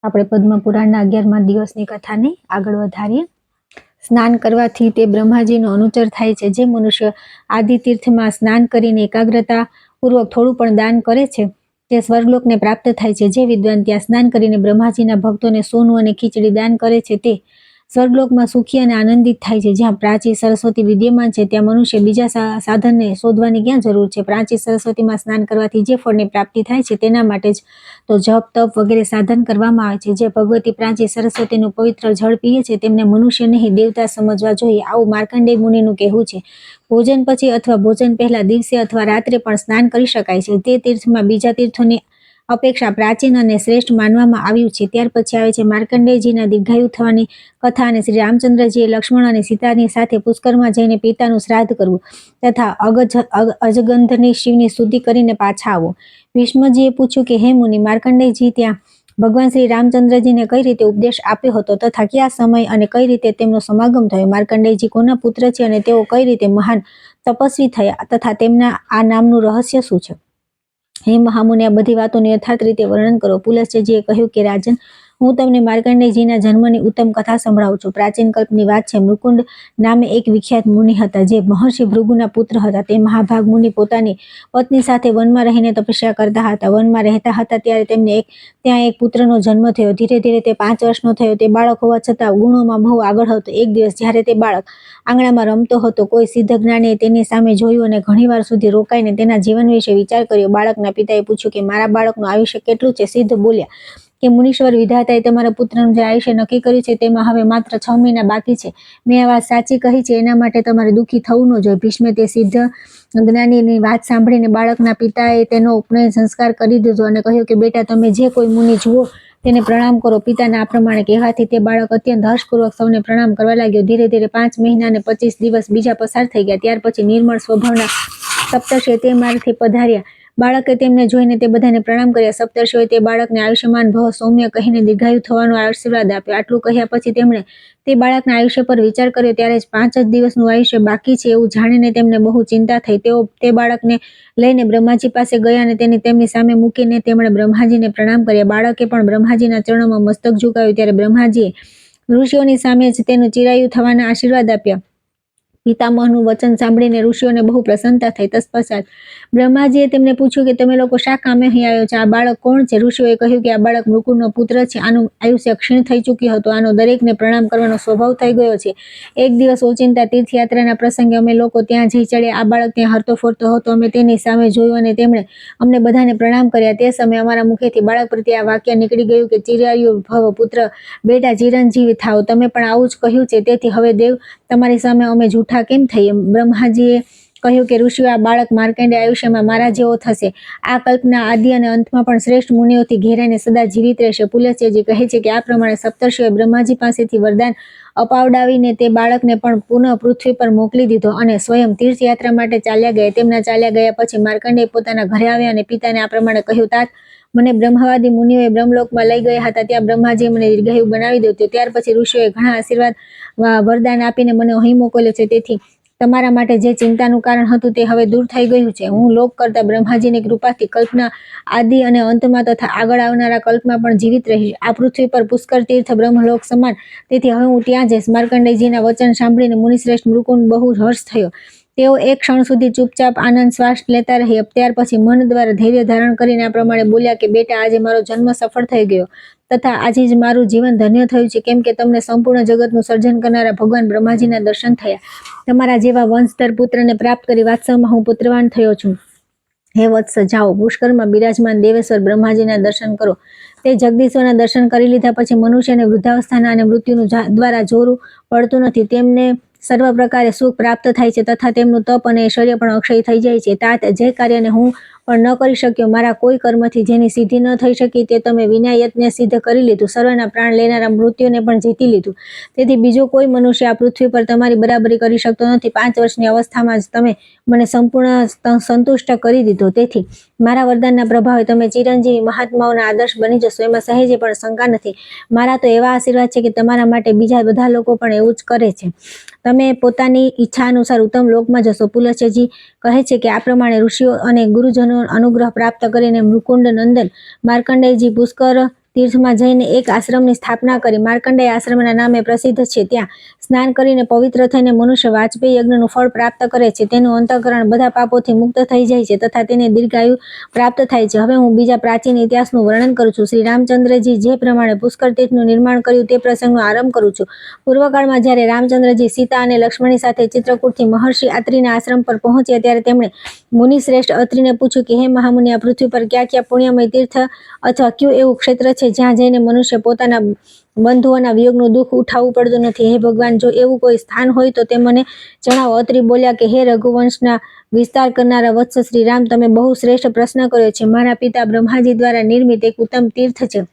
આપણે પદ્મ પુરાણના 11મા દિવસની કથાને આગળ વધારીએ. સ્નાન કરવાથી તે બ્રહ્માજીનો અનુચર થાય છે. જે મનુષ્ય આદિ તીર્થમાં સ્નાન કરીને એકાગ્રતા પૂર્વક થોડું પણ દાન કરે છે તે સ્વર્ગલોકને પ્રાપ્ત થાય છે. જે વિદ્વાન ત્યાં સ્નાન કરીને બ્રહ્માજીના ભક્તોને સોનું અને ખીચડી દાન કરે છે તે સ્વર્ગલોકમાં સુખી અને આનંદિત થાય છે. જ્યાં પ્રાચી સરસ્વતી વિદ્યમાન છે ત્યાં મનુષ્ય બીજા સાધનને શોધવાની ક્યાં જરૂર છે. પ્રાચી સરસ્વતીમાં સ્નાન કરવાથી જે ફળની પ્રાપ્તિ થાય છે તેના માટે જ તો જપ તપ વગેરે સાધન કરવામાં આવે છે. જે ભગવતી પ્રાચી સરસ્વતીનું પવિત્ર જળ પીએ છે તેમને મનુષ્ય નહીં દેવતા સમજવા જોઈએ, આવું માર્કંડેય મુનિનું કહેવું છે. ભોજન પછી અથવા ભોજન પહેલા દિવસે અથવા રાત્રે પણ સ્નાન કરી શકાય છે. તે તીર્થમાં બીજા તીર્થોની અપેક્ષા પ્રાચીન અને શ્રેષ્ઠ માનવામાં આવ્યું છે. ત્યાર પછી આવે છે માર્કંડેયજીના દીર્ઘાયુ થવાની કથા અને શ્રી રામચંદ્રજીએ લક્ષ્મણ અને સીતાની સાથે પુષ્કરમાં જઈને પિતાનું શ્રાદ્ધ કરવું તથા અજગંધની શિવની સ્તુતિ કરીને પાછા આવો. ભીષ્મજીએ પૂછ્યું કે હે મુનિ, માર્કંડેયજી ત્યાં ભગવાન શ્રી રામચંદ્રજીને કઈ રીતે ઉપદેશ આપ્યો હતો તથા કયા સમય અને કઈ રીતે તેમનો સમાગમ થયો? માર્કંડેયજી કોના પુત્ર છે અને તેઓ કઈ રીતે મહાન તપસ્વી થયા તથા તેમના આ નામનું રહસ્ય શું છે? હે મહામુનિ, આ બધી વાતોનું યથાર્થ રીતે વર્ણન કરો. પુલસ્ત્યજીએ કહ્યું કે રાજન, હું તમને માર્કંડેયજીના જન્મની ઉત્તમ કથા સંભળાવું છું. પ્રાચીન કલ્પની વાત છે. મૃકુંડ નામે એક વિખ્યાત મુનિ હતા જે મહર્ષિ ભૃગુના પુત્ર હતા. તે મહાભાગ મુનિ પોતાની પત્ની સાથે વનમાં રહીને તપસ્યા કરતા હતા. વનમાં રહેતા હતા ત્યારે તેમને ત્યાં એક પુત્રનો જન્મ થયો. ધીરે ધીરે તે 5 વર્ષનો થયો. તે બાળક હોવા છતાં ગુણોમાં બહુ આગળ હતો. એક દિવસ જ્યારે તે બાળક આંગણામાં રમતો હતો, કોઈ સિદ્ધ જ્ઞાનીએ તેની સામે જોયું અને ઘણીવાર સુધી રોકાઈને તેના જીવન વિશે વિચાર કર્યો. બાળકના પિતાએ પૂછ્યું કે મારા બાળકનું આયુષ્ય કેટલું છે? સિદ્ધ બોલ્યા કે મુનીશ્વર વિધાતાએ તમારા પુત્રનું જે આયુષ્ય નક્કી કર્યું છે તેમાં હવે માત્ર 6 મહિના બાકી છે. મેં આ વાત સાચી કહી છે, એના માટે તમારે દુઃખી થવું ન જોઈએ. ભીષ્મે તે સિદ્ધ જ્ઞાનીની વાત સાંભળીને બાળકના પિતાએ તેનો ઉપનયન સંસ્કાર કરી દીધો અને કહ્યું કે બેટા, તમે જે કોઈ મુનિ જુઓ તેને પ્રણામ કરો. પિતાના આ પ્રમાણે કહેવાથી તે બાળક અત્યંત હર્ષપૂર્વક સૌને પ્રણામ કરવા લાગ્યો. ધીરે ધીરે 5 મહિના અને 25 દિવસ બીજા પસાર થઈ ગયા. ત્યાર પછી નિર્મળ સ્વભાવના સપ્તર્ષિએ તે માર્ગથી પધાર્યા. બાળકે તેમને જોઈને તે બધાને પ્રણામ કર્યા. સપ્તર્ષિઓએ તે બાળકને આયુષ્યમાન ભવ સૌમ્ય કહીને દીર્ઘાયુ થવાનો આશીર્વાદ આપ્યો. આટલું કહ્યા પછી તેમણે તે બાળકના આયુષ્ય પર વિચાર કર્યો. ત્યારે જ 5 જ દિવસનું આયુષ્ય બાકી છે એવું જાણીને તેમને બહુ ચિંતા થઈ. તેઓ તે બાળકને લઈને બ્રહ્માજી પાસે ગયા અને તેમની સામે મૂકીને તેમણે બ્રહ્માજીને પ્રણામ કર્યા. બાળકે પણ બ્રહ્માજીના ચરણોમાં મસ્તક ઝુકાવ્યું. ત્યારે બ્રહ્માજીએ ઋષિઓની સામે જ તેનું ચિરાયુ થવાના આશીર્વાદ આપ્યા. પિતામહનું વચન સાંભળીને ઋષિઓને બહુ પ્રસન્નતા થઈ. તત્પશ્ચાત બ્રહ્માજીએ તેમને પૂછ્યું કે તમે લોકો શા કામે અહીં આવ્યો છો? આ બાળક કોણ છે? ઋષિઓએ કહ્યું કે આ બાળક મૃકુંડનો પુત્ર છે. આનું આયુષ્ય ક્ષીણ થઈ ચૂક્યું હતું. આનો દરેકને પ્રણામ કરવાનો સ્વભાવ થઈ ગયો છે. એક દિવસ ઓચિંતા તીર્થયાત્રાના પ્રસંગે અમે લોકો ત્યાં જઈ ચડ્યા. આ બાળક ત્યાં હરતો ફરતો હતો. અમે તેની સામે જોયું અને તેમણે અમને બધાને પ્રણામ કર્યા. તે સમયે અમારા મુખેથી બાળક પ્રત્યે આ વાક્ય નીકળી ગયું કે ચિરાયુ ભવ પુત્ર, બેટા ચિરંજીવી થાઓ. તમે પણ આવું જ કહ્યું છે. તેથી હવે દેવ તમારી સામે અમે જૂઠા કેમ થઈએ? બ્રહ્માજીએ કહ્યું કે ઋષિઓ, આ બાળક માર્કંડેય આયુષ્યમાં મારા જેવો થશે. આ કલ્પના આદિ અને અંતમાં પણ શ્રેષ્ઠ મુનિઓથી ઘેરાઈને સદા જીવિત રહેશે. પુલસ્ત્યજી કહે છે કે આ પ્રમાણે સપ્તર્ષિઓએ બ્રહ્માજી પાસેથી વરદાન અપાવડાવીને તે બાળકને પણ પુનઃ પૃથ્વી પર મોકલી દીધો અને સ્વયં તીર્થયાત્રા માટે ચાલ્યા ગયા. તેમના ચાલ્યા ગયા પછી માર્કંડેય પોતાના ઘરે આવ્યા અને પિતાને આ પ્રમાણે કહ્યું, तात, મને બ્રહ્મવાદી મુનિઓએ બ્રહ્મલોકમાં લઈ ગયા હતા. ત્યાં બ્રહ્માજીએ મને દીર્ઘાયુ બનાવી દીધો. ત્યાર પછી ઋષિઓએ ઘણા આશીર્વાદ વરદાન આપીને મને અહીં મોકલ્યો છે. તેથી તમારા માટે જે ચિંતાનું કારણ હતું તે હવે દૂર થઈ ગયું છે. હું લોક કરતા બ્રહ્માજીની કૃપાથી કલ્પના આદિ અને અંતમાં તથા આગળ આવનારા કલ્પમાં પણ જીવિત રહીશ. આ પૃથ્વી પર પુષ્કર તીર્થ બ્રહ્મલોક સમાન, તેથી હવે હું ત્યાં જઈશ. માર્કંડેયજીના વચન સાંભળીને મુનિશ્રેષ્ઠ મૃકુંડ બહુ હર્ષ થયો. તેઓ એક ક્ષણ સુધી ચૂપચાપ આનંદ શ્વાસ લેતા રહ્યા. ત્યાર પછી મન દ્વારા ધૈર્ય ધારણ કરીને આ પ્રમાણે બોલ્યા કે બેટા, આજે મારો જન્મ સફળ થઈ ગયો તથા આજે જ મારું જીવન ધન્ય થયું છે. કેમ કે તમને સંપૂર્ણ જગતનું સર્જન કરનારા ભગવાન બ્રહ્માજીના દર્શન થયા. તમારા જેવા વંશધર પુત્રને પ્રાપ્ત કરી વાત્સલ્યમાં હું પુત્રવાન થયો છું. હે વત્સ, જાઓ, પુષ્કરમાં બિરાજમાન દેવેશ્વર બ્રહ્માજીના દર્શન કરો. તે જગદીશ્વરના દર્શન કરી લીધા પછી મનુષ્યને વૃદ્ધાવસ્થાના અને મૃત્યુનું દ્વારા જોરું પડતું નથી. તેમને સર્વ પ્રકારે સુખ પ્રાપ્ત થાય છે તથા તેમનું તપ અને ઐશ્વર્ય પણ અક્ષય થઈ જાય છે. तात, જે કાર્યને હું પણ ન કરી શક્યો, મારા કોઈ કર્મથી જેની સિદ્ધિ ન થઈ શકી, તે તમે વિના યત્ને સિદ્ધ કરી લીધું. સર્વના પ્રાણ લેનારા મૃત્યુને પણ જીતી લીધું. તેથી બીજો કોઈ મનુષ્ય આ પૃથ્વી પર તમારી બરાબરી કરી શકતો નથી. 5 વર્ષની અવસ્થામાં જ તમે મને સંપૂર્ણ સંતુષ્ટ કરી દીધો. તેથી મારા વરદાનના પ્રભાવે તમે ચિરંજીવી મહાત્માઓના આદર્શ બની જશો, એમાં સહેજે પણ શંકા નથી. મારા તો એવા આશીર્વાદ છે કે તમારા માટે બીજા બધા લોકો પણ એવું જ કરે છે. તમે પોતાની ઈચ્છા અનુસાર ઉત્તમ લોકમાં જશો. પુલસ્ત્યજી કહે છે કે આ પ્રમાણે ઋષિઓ અને ગુરુજનો અનુગ્રહ પ્રાપ્ત કરીને મૃકુંડ નંદન માર્કંડેયજી પુષ્કર તીર્થમાં જઈને એક આશ્રમની સ્થાપના કરી. માર્કંડેય આશ્રમના નામે પ્રસિદ્ધ છે. ત્યાં સ્નાન કરીને પવિત્ર થઈને મનુષ્ય વાજપેયી યજ્ઞનું ફળ પ્રાપ્ત કરે છે. તેનું અંતઃકરણ બધા પાપોથી મુક્ત થઈ જાય છે તથા તેને દીર્ઘાયુ પ્રાપ્ત થાય છે. હવે હું બીજા પ્રાચીન ઇતિહાસનું વર્ણન કરું છું. શ્રી રામચંદ્રજી જે પ્રમાણે પુષ્કર તીર્થનું નિર્માણ કર્યું તે પ્રસંગનો આરંભ કરું છું. પૂર્વકાળમાં જ્યારે રામચંદ્રજી સીતા અને લક્ષ્મણની સાથે ચિત્રકૂટથી મહર્ષિ અત્રિના આશ્રમ પર પહોંચ્યા ત્યારે તેમણે મુનિશ્રેષ્ઠ અત્રિને પૂછ્યું કે હે મહામુનિ, આ પૃથ્વી પર ક્યાં ક્યાં પુણ્યમય તીર્થ અથવા કયું એવું ક્ષેત્ર છે જ્યાં જઈને મનુષ્ય પોતાના બંધુઓના વિયોગનું દુઃખ ઉઠાવવું પડતું નથી? હે ભગવાન, જો એવું કોઈ સ્થાન હોય તો તે મને જણાવો. અત્રિ બોલ્યા કે હે રઘુવંશના વિસ્તાર કરનારા વત્સ શ્રી રામ, તમે બહુ શ્રેષ્ઠ પ્રશ્ન કર્યો છે. મારા પિતા બ્રહ્માજી દ્વારા નિર્મિત એક ઉત્તમ તીર્થ છે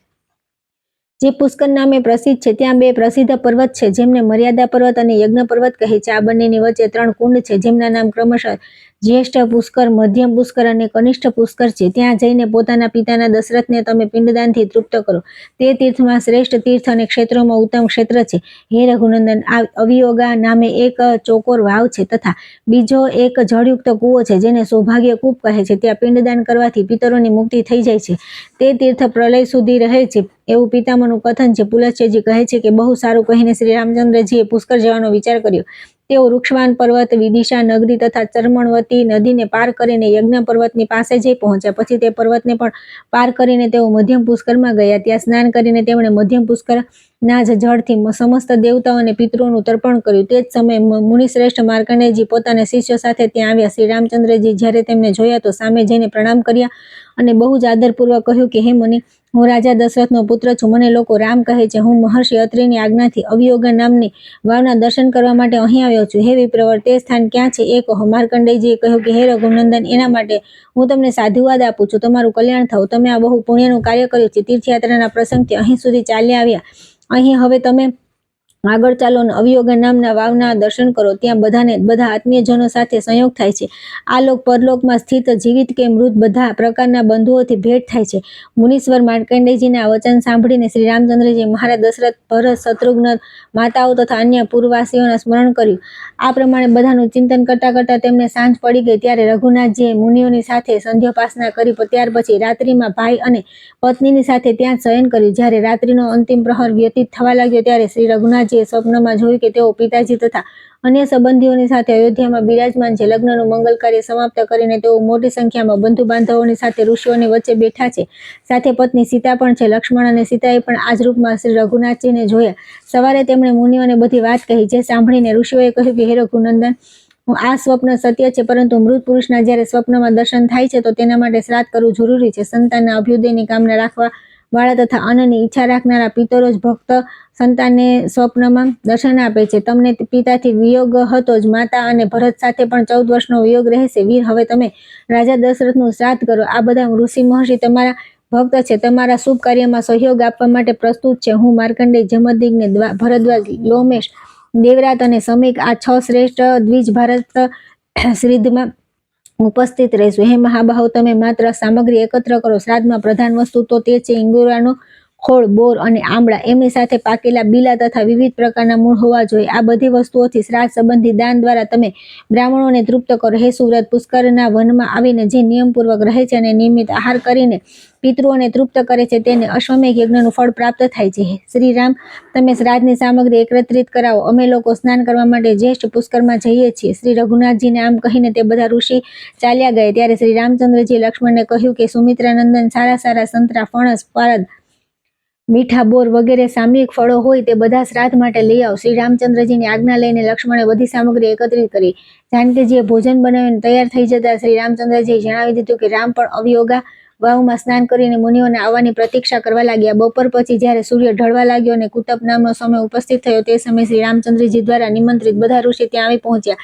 જે પુષ્કર નામે પ્રસિદ્ધ છે. ત્યાં બે પ્રસિદ્ધ પર્વત છે જેમને મર્યાદા પર્વત અને યજ્ઞ પર્વત કહે છે. આ બંનેની વચ્ચે 3 કુંડ છે જેમના નામ ક્રમશઃ જ્યેષ્ઠ પુષ્કર, મધ્યમ પુષ્કર અને કનિષ્ઠ પુષ્કર છે. ત્યાં જઈને પોતાના પિતાના દશરથને તમે પિંડદાનથી તૃપ્ત કરો. તે તીર્થમાં શ્રેષ્ઠ તીર્થ અને ક્ષેત્રોમાં ઉત્તમ ક્ષેત્ર છે. હે રઘુનંદન, આ અવિયોગા નામે એક ચોકોર વાવ છે તથા બીજો એક જળયુક્ત કૂવો છે જેને સૌભાગ્ય કૂપ કહે છે. ત્યાં પિંડદાન કરવાથી પિતરોની મુક્તિ થઈ જાય છે. તે તીર્થ પ્રલય સુધી રહે છે એવું પિતામહનું કથન છે. પુલસ્ત્યજી કહે છે કે બહુ સારું કહીને શ્રી રામચંદ્રજીએ પુષ્કર જવાનો વિચાર કર્યો. તેઓ વૃક્ષવાન પર્વત, વિદિશા નગરી તથા ચર્મણવતી નદીને પાર કરીને યજ્ઞ પર્વતની પાસે જઈ પહોંચ્યા. પછી તે પર્વતને પણ પાર કરીને તેઓ મધ્યમ પુષ્કરમાં ગયા. ત્યાં સ્નાન કરીને તેમણે મધ્યમ પુષ્કરના જ જળથી સમસ્ત દેવતાઓ અને પિતૃઓનું તર્પણ કર્યું. તે જ સમયે મુનિશ્રેષ્ઠ માર્કંડેયજી પોતાના શિષ્યો સાથે ત્યાં આવ્યા. શ્રી રામચંદ્રજી જ્યારે તેમને જોયા તો સામે જઈને પ્રણામ કર્યા અને બહુ જ આદરપૂર્વક કહ્યું કે હે મુનિ, હું રાજા દશરથનો પુત્ર છું. મને લોકો રામ કહે છે. હું મહર્ષિ અત્રિની આજ્ઞાથી અવિયોગા નામની વાવના દર્શન કરવા માટે અહીં આવ્યો છું. હે વિપ્રવર, તે સ્થાન ક્યાં છે એ કહો. માર્કંડેયજીએ કહ્યું કે હે રઘુનંદન, એના માટે હું તમને સાધુવાદ આપું છું. તમારું કલ્યાણ થવું. તમે આ બહુ પુણ્યનું કાર્ય કર્યું છે. તીર્થયાત્રાના પ્રસંગથી અહીં સુધી ચાલ્યા આવ્યા. અહીં હવે તમે આગળ ચાલો અને અવિયોગા નામના વાવના દર્શન કરો. ત્યાં બધા આત્મીયજનો સાથે સંયોગ થાય છે. આ લોક પરલોકમાં સ્થિત જીવિત કે મૃત બધા પ્રકારના બંધુઓથી ભેટ થાય છે. મુનીશ્વર માર્કંડેયજીના વચન સાંભળીને શ્રી રામચંદ્રજી મહારાજ દશરથ, ભરત, શત્રુઘ્ન, માતાઓ તથા અન્ય પૂર્વવાસીઓના સ્મરણ કર્યું. આ પ્રમાણે બધાનું ચિંતન કરતા કરતા તેમને સાંજ પડી ગઈ. ત્યારે રઘુનાથજીએ મુનિઓની સાથે સંધ્યોપાસના કરી. ત્યાર પછી રાત્રિમાં ભાઈ અને પત્નીની સાથે ત્યાં શયન કર્યું. જ્યારે રાત્રિનો અંતિમ પ્રહર વ્યતીત થવા લાગ્યો ત્યારે શ્રી રઘુનાથજીએ સ્વપ્નમાં જોયું કે તેઓ પિતાજી તથા અન્ય સંબંધીઓની સાથે અયોધ્યામાં બિરાજમાન છે. લગ્નનું મંગલ કાર્ય સમાપ્ત કરીને તેઓ મોટી સંખ્યામાં બંધુ બાંધવોની સાથે ઋષિઓની વચ્ચે બેઠા છે. સાથે પત્ની સીતા પણ છે. લક્ષ્મણ અને સીતાએ પણ આ જ રૂપમાં શ્રી રઘુનાથજીને જોયા. સવારે તેમણે મુનિઓને બધી વાત કહી. જે સાંભળીને ઋષિઓએ કહ્યું કે હે રઘુનંદન, આ સ્વપ્ન સત્ય છે, પરંતુ મૃત પુરુષના જ્યારે સ્વપ્નમાં દર્શન થાય છે તો તેના માટે શ્રાદ્ધ કરવું જરૂરી છે. સંતાનના અભ્યુદયની કામના રાખવા વાળા તથા અન્નની ઈચ્છા રાખનારા પિતરો જ ભક્ત સંતાનને સ્વપ્નમાં દર્શન આપે છે. તમને પિતાથી વિયોગ હતો જ. માતા અને ભરત સાથે પણ 14 વર્ષનો વિયોગ રહેશે. વીર, હવે તમે રાજા દશરથનું શ્રાદ્ધ કરો. આ બધા ઋષિ મહર્ષિ તમારા ભક્ત છે. તમારા શુભ કાર્યમાં સહયોગ આપવા માટે પ્રસ્તુત છે. હું માર્કંડેય, જમદગ્નિ, ભરદ્વાજ, લોમેશ, દેવરાત અને સમીક આ 6 શ્રેષ્ઠ દ્વિજ ભારત શ્રીધમાં ઉપસ્થિત રહીશું. હે મહાબાહુ, તમે માત્ર સામગ્રી એકત્ર કરો. શ્રાદ્ધમાં પ્રધાન વસ્તુ તો તે છે ઇંગોરાનો ખોળ, બોર અને આંબળા. એમની સાથે પાકેલા બીલા તથા વિવિધ પ્રકારના મૂળ હોવા જોઈએ. આ બધી વસ્તુઓથી શ્રાદ્ધ સંબંધી દાન દ્વારા તમે બ્રાહ્મણોને તૃપ્ત કરો. હે સુવ્રત, પુષ્કરના વનમાં આવીને જે નિયમપૂર્વક રહે છે અને નિયમિત આહાર કરીને પિતૃઓને તૃપ્ત કરે છે તેને અશ્વમેઘ યજ્ઞનું ફળ પ્રાપ્ત થાય છે. શ્રી રામ, તમે શ્રાદ્ધની સામગ્રી એકત્રિત કરાવો. અમે લોકો સ્નાન કરવા માટે જ્યેષ્ઠ પુષ્કરમાં જઈએ છીએ. શ્રી રઘુનાથજીને આમ કહીને તે બધા ઋષિ ચાલ્યા ગયા. ત્યારે શ્રી રામચંદ્રજી લક્ષ્મણને કહ્યું કે સુમિત્રાનંદન, સારા સારા સંતરા, ફણસ, પારદ, મીઠા બોર વગેરે સામયિક ફળો હોય તે બધા શ્રાદ્ધ માટે લઈ આવો. શ્રી રામચંદ્રજીની આજ્ઞા લઈને લક્ષ્મણે બધી સામગ્રી એકત્રિત કરી. જાનકીજીએ ભોજન બનાવીને તૈયાર થઈ જતા શ્રી રામચંદ્રજીએ જણાવી દીધું કે રામ પણ અવિયોગા વાવમાં સ્નાન કરીને મુનિઓને આવવાની પ્રતીક્ષા કરવા લાગ્યા. બપોર પછી જ્યારે સૂર્ય ઢળવા લાગ્યો અને કુતપ નામનો સમય ઉપસ્થિત થયો તે સમયે શ્રી રામચંદ્રજી દ્વારા નિમંત્રિત બધા ઋષિ ત્યાં આવી પહોંચ્યા.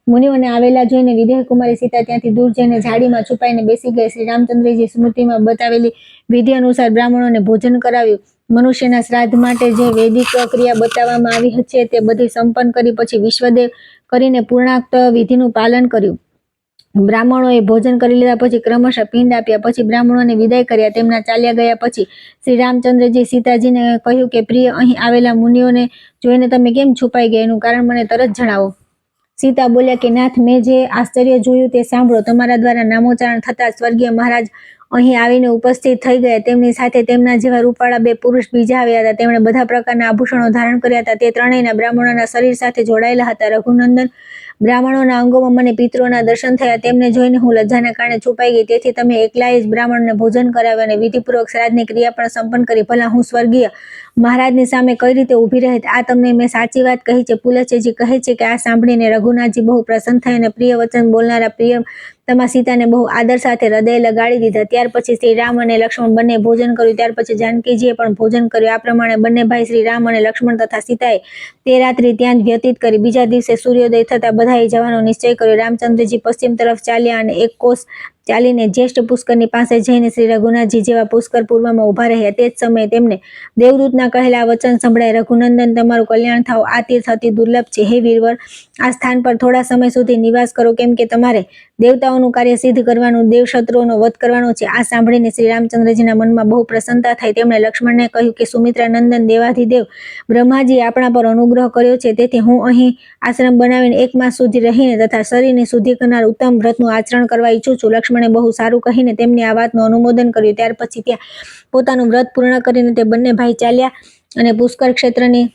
મુનિઓને આવેલા જોઈને વિદેહ કુમારી સીતા ત્યાંથી દૂર જઈને ઝાડીમાં છુપાઈને બેસી ગઈ. શ્રી રામચંદ્રજી સ્મૃતિમાં બતાવેલી વિધિ અનુસાર બ્રાહ્મણોને ભોજન કરાવ્યું. મનુષ્યના શ્રાદ્ધ માટે જે વૈદિક ક્રિયા બતાવવામાં આવી છે તે બધી સંપન્ન કરી પછી વિશ્વદેવ કરીને પૂર્ણાક્ત વિધિનું પાલન કર્યું. બ્રાહ્મણોએ ભોજન કરી લીધા પછી ક્રમશઃ પિંડ આપ્યા. પછી બ્રાહ્મણોને વિદાય કર્યા. તેમના ચાલ્યા ગયા પછી શ્રી રામચંદ્રજી સીતાજીને કહ્યું કે પ્રિય, અહીં આવેલા મુનિઓને જોઈને તમે કેમ છુપાઈ ગયા? એનું કારણ મને તરત જણાવો. સીતા બોલ્યા કે નાથ, મેં જે આશ્ચર્ય જોયું તે સાંભળો. તમારા દ્વારા નામોચ્ચારણ થતાં સ્વર્ગીય મહારાજ અહીં આવીને ઉપસ્થિત થઈ ગયા. તેમની સાથે તેમના જેવા રૂપાળા 2 પુરુષ બીજા આવ્યા હતા. તેમણે બધા પ્રકારના આભૂષણો ધારણ કર્યા હતા. તે ત્રણેયના બ્રાહ્મણોના શરીર સાથે જોડાયેલા હતા. રઘુનંદન, બ્રાહ્મણોના અંગોમાં મને પિતૃઓના દર્શન થયા. તેમને જોઈને હું લજ્જાના કારણે છુપાઈ ગઈ. તેથી તમે એકલાએ જ બ્રાહ્મણોને ભોજન કરાવ્યું અને વિધિપૂર્વક શ્રાદ્ધની ક્રિયા પણ સંપન્ન કરી. ભલા હું સ્વર્ગીય મહારાજની સામે કઈ રીતે ઊભી રહેત? આ તમને મેં સાચી વાત કહી છે. પુલત્યજી કહે છે કે આ સાંભળીને રઘુનાથજી બહુ પ્રસન્ન થઈ અને પ્રિય વચન બોલનારા પ્રિયતમા સીતાને બહુ આદર સાથે હૃદય લગાડી દીધા. ત્યાર પછી શ્રી રામ અને લક્ષ્મણ બંને ભોજન કર્યું. ત્યાર પછી જાનકીજીએ પણ ભોજન કર્યું. આ પ્રમાણે બંને ભાઈ શ્રી રામ અને લક્ષ્મણ તથા સીતાએ તે રાત્રિ ત્યાં જ વ્યતીત કરી. બીજા દિવસે સૂર્યોદય થતા બધાએ જવાનો નિશ્ચય કર્યો. રામચંદ્રજી પશ્ચિમ તરફ ચાલ્યા અને 1 કોસ ચાલીને જ્યેષ્ઠ પુષ્કરની પાસે જઈને શ્રી રઘુનાથજી જેવા પુષ્કર પૂર્વમાં ઊભા રહ્યા. તે જ સમયે તેમને દેવદૂતના કહેલા વચન સંભળાય. રઘુનંદન, તમારું કલ્યાણ થાવ. આ તીર્થ અતિ દુર્લભ છે. હે વીરવર, આ સ્થાન પર થોડા સમય સુધી નિવાસ કરો, કેમ કે તમારે દેવતાઓનું કાર્ય સિદ્ધ કરવાનું, દેવશત્રુઓનો વધ કરવાનો છે. આ સાંભળીને શ્રી રામચંદ્રજીના મનમાં બહુ પ્રસન્નતા થઈ. તેમણે લક્ષ્મણને કહ્યું કે સુમિત્રાનંદન, દેવાધિદેવ બ્રહ્માજીએ આપણા પર અનુગ્રહ કર્યો છે. તેથી હું અહીં આશ્રમ બનાવીને 1 માસ સુધી રહીને તથા શરીરની શુદ્ધિ કરનાર ઉત્તમ વ્રતનું આચરણ કરવા ઈચ્છું છું. લક્ષ્મણે બહુ સારું કહીને તેમની આ વાતનું અનુમોદન કર્યું. ત્યાર પછી ત્યાં પોતાનું વ્રત પૂર્ણ કરીને તે બંને ભાઈ ચાલ્યા અને પુષ્કર ક્ષેત્રની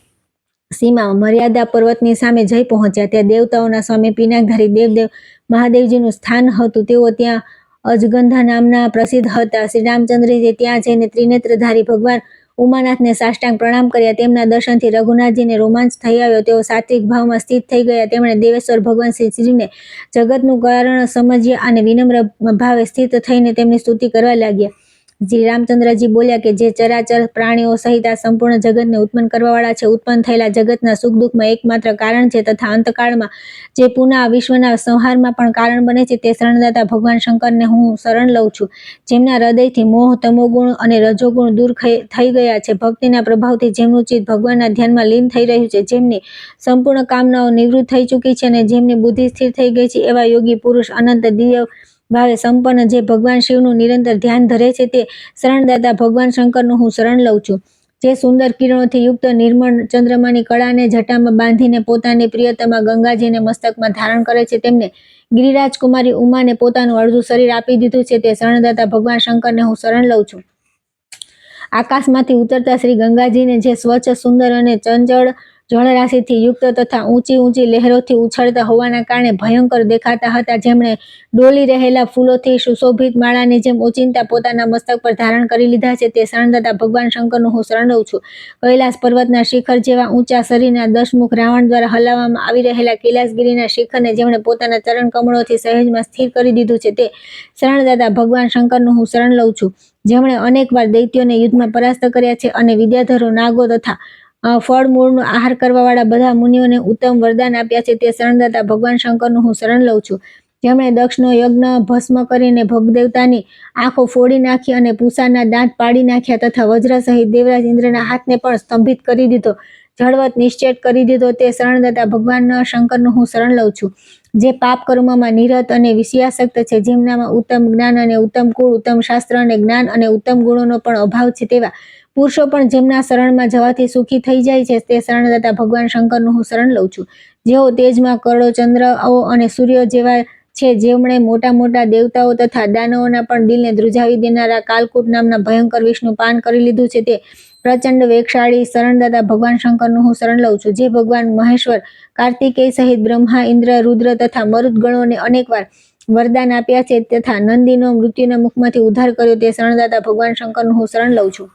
સીમા મર્યાદા પર્વતની સામે જઈ પહોંચ્યા. ત્યાં દેવતાઓના સ્વામી પિનાકધારી દેવદેવ મહાદેવજીનું સ્થાન હતું. તેઓ ત્યાં અજગંધા નામના પ્રસિદ્ધ હતા. શ્રી રામચંદ્રજીએ ત્યાં જઈને ત્રિનેત્રધારી ભગવાન ઉમાનાથને સાષ્ટાંગ પ્રણામ કર્યા. તેમના દર્શનથી રઘુનાથજીને રોમાંચ થઈ આવ્યો. તેઓ સાત્વિક ભાવમાં સ્થિત થઈ ગયા. તેમણે દેવેશ્વર ભગવાન શ્રીજીને જગતનું કારણ સમજ્યા અને વિનમ્ર ભાવે સ્થિત થઈને તેમની સ્તુતિ કરવા લાગ્યા. શ્રી રામચંદ્રજી બોલ્યા કે જે ચરાચર પ્રાણીઓ સહિત આ સંપૂર્ણ જગતને ઉત્પન્ન કરવાવાળા છે, ઉત્પન્ન થયેલા જગતના સુખ દુઃખમાં એકમાત્ર કારણ છે તથા અંતકાળમાં જે પુનઃ વિશ્વના સંહારમાં પણ કારણ બને છે, તે શરણદાતા ભગવાન શંકરને હું શરણ લઉં છું. જેમના હૃદયથી મોહ, તમોગુણ અને રજોગુણ દૂર થઈ ગયા છે, ભક્તિના પ્રભાવથી જેમનું ચિત્ત ભગવાનના ધ્યાનમાં લીન થઈ રહ્યું છે, જેમની સંપૂર્ણ કામનાઓ નિવૃત્ત થઈ ચૂકી છે અને જેમની બુદ્ધિ સ્થિર થઈ ગઈ છે, એવા યોગી પુરુષ અનંત દિવ્ય ભાવે સંપન્ન જે ભગવાન શિવનું નિરંતર ધ્યાન ધરે છે, તે શરણદાતા ભગવાન શંકરનું હું શરણ લઉં છું. જે સુંદર કિરણોથી યુક્ત નિર્મળ ચંદ્રમાની કળાને જટામાં બાંધીને પોતાની પ્રિયતમા ગંગાજીને મસ્તકમાં ધારણ કરે છે, તેમને ગિરિરાજ કુમારી ઉમાને પોતાનું અડધું શરીર આપી દીધું છે, તે શરણદાતા ભગવાન શંકરને હું શરણ લઉં છું. આકાશમાંથી ઉતરતા શ્રી ગંગાજીને જે સ્વચ્છ, સુંદર અને ચંચળ જળરાશિથી યુક્ત તથા ઊંચી ઊંચી લહેરોથી ઉછળતા હોવાના કારણે ભયંકર દેખાતા હતા, જેમણે ડોલી રહેલા ફૂલોથી સુશોભિત માળાની જેમ ઓચિંતા પોતાના મસ્તક પર ધારણ કરી લીધા છે, તે શરણદાતા ભગવાન શંકરનું હું શરણ લઉં છું. કૈલાસ પર્વતના શિખર જેવા ઊંચા શરીરના 10 મુખ રાવણ દ્વારા હલાવવામાં આવી રહેલા કૈલાસગીરીના શિખરને જેમણે પોતાના ચરણ કમળોથી સહેજમાં સ્થિર કરી દીધું છે, તે શરણદાતા ભગવાન શંકરનું હું શરણ લઉં છું. જેમણે અનેકવાર દૈત્યોને યુદ્ધમાં પરાસ્ત કર્યા છે અને વિદ્યાધરો, નાગો તથા ફળમૂળનો આહાર કરવાવાળા બધા મુનિઓને ઉત્તમ વરદાન આપ્યા છે, તે શરણદાતા ભગવાન શંકરનું હું શરણ લઉં છું. જેમણે દક્ષનો યજ્ઞ ભસ્મ કરીને ભગદેવતાની આંખો ફોડી નાખી અને પૂષાના દાંત પાડી નાખ્યા તથા વજ્ર સહિત દેવરાજ ઇન્દ્રના હાથને પણ સ્તંભિત કરી દીધો, જળવત નિશ્ચેટ કરી દીધો, તે શરણદાતા ભગવાન શંકરનું હું શરણ લઉં છું. જે પાપ કર્મમાં નિરત અને વિષયાસક્ત છે, જેમનામાં ઉત્તમ જ્ઞાન અને ઉત્તમ કુળ, ઉત્તમ શાસ્ત્ર અને જ્ઞાન અને ઉત્તમ ગુણોનો પણ અભાવ છે, તેવા પુરુષો પણ જેમના શરણમાં જવાથી સુખી થઈ જાય છે, તે શરણદાતા ભગવાન શંકરનું હું શરણ લઉં છું. જેઓ તેજમાં કરોડો ચંદ્રઓ અને સૂર્યો જેવા છે, જેમણે મોટા મોટા દેવતાઓ તથા દાનવોના પણ દિલને ધ્રુજાવી દેનારા કાલકૂટ નામના ભયંકર વિષનું પાન કરી લીધું છે, તે પ્રચંડ વેગશાળી શરણદાતા ભગવાન શંકરનું હું શરણ લઉં છું. જે ભગવાન મહેશ્વર, કાર્તિકેય સહિત બ્રહ્મા, ઇન્દ્ર, રુદ્ર તથા મરુત ગણોને અનેકવાર વરદાન આપ્યા છે તથા નંદીનો મૃત્યુના મુખમાંથી ઉદ્ધાર કર્યો, તે શરણદાતા ભગવાન શંકરનું હું શરણ લઉં છું.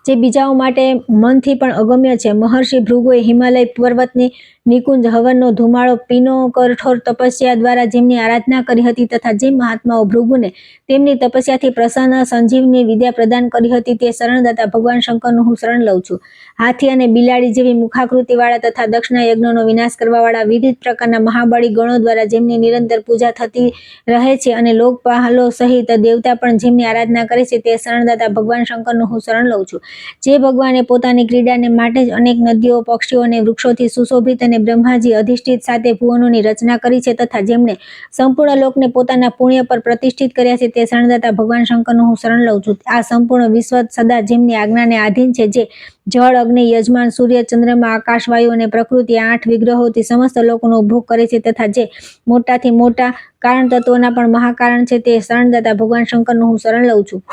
જે બીજાઓ માટે મનથી પણ અગમ્ય છે. મહર્ષિ ભૃગુએ હિમાલય પર્વતની નિકુંજ હવનનો ધુમાડો પીનો કઠોર તપસ્યા દ્વારા જેમની આરાધના કરી હતી તથા જે મહાત્માઓ ભૃગુને તેમની તપસ્યાથી પ્રસન્ન સંજીવની વિદ્યા પ્રદાન કરી હતી, તે શરણદાતા ભગવાન શંકરનું હું શરણ લઉં છું. હાથી અને બિલાડી જેવી મુખાકૃતિવાળા તથા દક્ષના યજ્ઞનો વિનાશ કરવાવાળા વિવિધ પ્રકારના મહાબળી ગણો દ્વારા જેમની નિરંતર પૂજા થતી રહે છે અને લોકપાલો સહિત દેવતા પણ જેમની આરાધના કરે છે, તે શરણદાતા ભગવાન શંકરનું હું શરણ લઉં છું. જે ભગવાને પોતાની ક્રીડાને માટે જ અનેક નદીઓ, પક્ષીઓ અને વૃક્ષોથી સુશોભિત અને બ્રહ્માજી અધિષ્ઠિત સાથે ભુવનોની રચના કરી છે તથા જેમણે સંપૂર્ણ લોકને પોતાના પુણ્ય પર પ્રતિષ્ઠિત કર્યા છે, તે શરણદાતા ભગવાન શંકરનું હું શરણ લઉં છું. આ સંપૂર્ણ વિશ્વ સદા જેમની આજ્ઞાને આધીન છે, જે જળ, અગ્નિ, યજમાન, સૂર્ય, ચંદ્રમા, આકાશ, વાયુ અને પ્રકૃતિ 8 વિગ્રહોથી સમસ્ત લોકોનો ઉપભોગ કરે છે તથા જે મોટાથી મોટા કારણ તત્વોના પણ મહાકારણ છે તે શરણદાતા ભગવાન શંકરનું હું શરણ લઉં છું.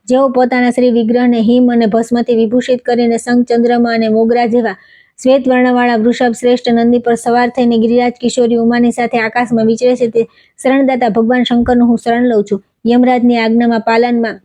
જેઓ પોતાના શ્રી વિગ્રહને હિમ અને ભસ્મથી વિભૂષિત કરીને શંખ, ચંદ્રમા અને મોગરા જેવા શ્વેત વર્ણવાળા વૃષભ શ્રેષ્ઠ નંદી પર સવાર થઈને ગિરિરાજ કિશોરી ઉમાની સાથે આકાશમાં વિચરે છે તે શરણદાતા ભગવાન શંકરનું હું શરણ લઉં છું. યમરાજની આજ્ઞામાં પાલનમાં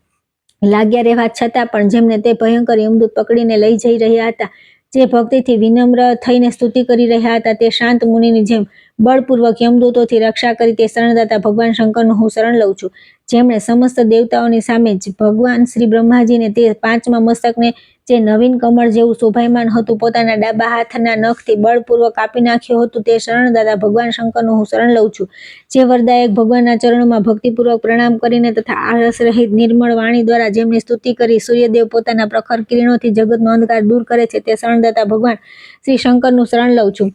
લાગ્યા રહેવા છતાં પણ જેમને તે ભયંકર યમદૂત પકડીને લઈ જઈ રહ્યા હતા, જે ભક્તિથી વિનમ્ર થઈને સ્તુતિ કરી રહ્યા હતા, તે શાંત મુનિની જેમ બળપૂર્વક યમદૂતોથી રક્ષા કરી તે શરણદાતા ભગવાન શંકરનું હું શરણ લઉં છું. જેમણે સમસ્ત દેવતાઓની સામે જ ભગવાન શ્રી બ્રહ્માજીને તે પાંચમા મસ્તકને જે નવીન કમળ જેવું શોભાયમાન હતું પોતાના ડાબા હાથના નખથી બળપૂર્વક કાપી નાખ્યું હતું, તે શરણદાતા ભગવાન શંકરનું હું શરણ લઉં છું. જે વરદાયક ભગવાનના ચરણોમાં ભક્તિપૂર્વક પ્રણામ કરીને તથા આળસ રહિત નિર્મળ વાણી દ્વારા જેમની સ્તુતિ કરી સૂર્યદેવ પોતાના પ્રખર કિરણોથી જગતનો અંધકાર દૂર કરે છે, તે શરણદાતા ભગવાન શ્રી શંકરનું શરણ લઉં છું.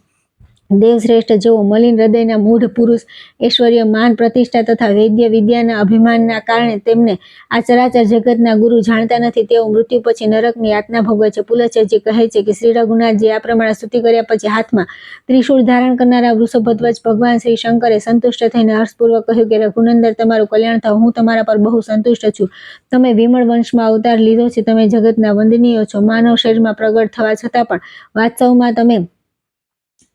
દેવશ્રેષ્ઠ જેઓ મલિન હૃદયના મૂઢ પુરુષ ઐશ્વર્ય, માન, પ્રતિષ્ઠા તથા વૈદ્ય વિદ્યાના અભિમાનના કારણે તેમને આ ચરાચર જગતના ગુરુ જાણતા નથી, તેઓ મૃત્યુ પછી નરકની યાતના ભોગવે છે. પુલચેજી કહે છે કે શ્રી રઘુનાથજી આ પ્રમાણે સ્તુતિ કર્યા પછી હાથમાં ત્રિશૂળ ધારણ કરનારા વૃષભધ્વજ ભગવાન શ્રી શંકરે સંતુષ્ટ થઈને હર્ષપૂર્વક કહ્યું કે રઘુનંદન, તમારું કલ્યાણ થાવ. હું તમારા પર બહુ સંતુષ્ટ છું. તમે વિમળ વંશમાં અવતાર લીધો છે, તમે જગતના વંદનીય છો. માનવ શરીરમાં પ્રગટ થવા છતાં પણ વાસ્તવમાં તમે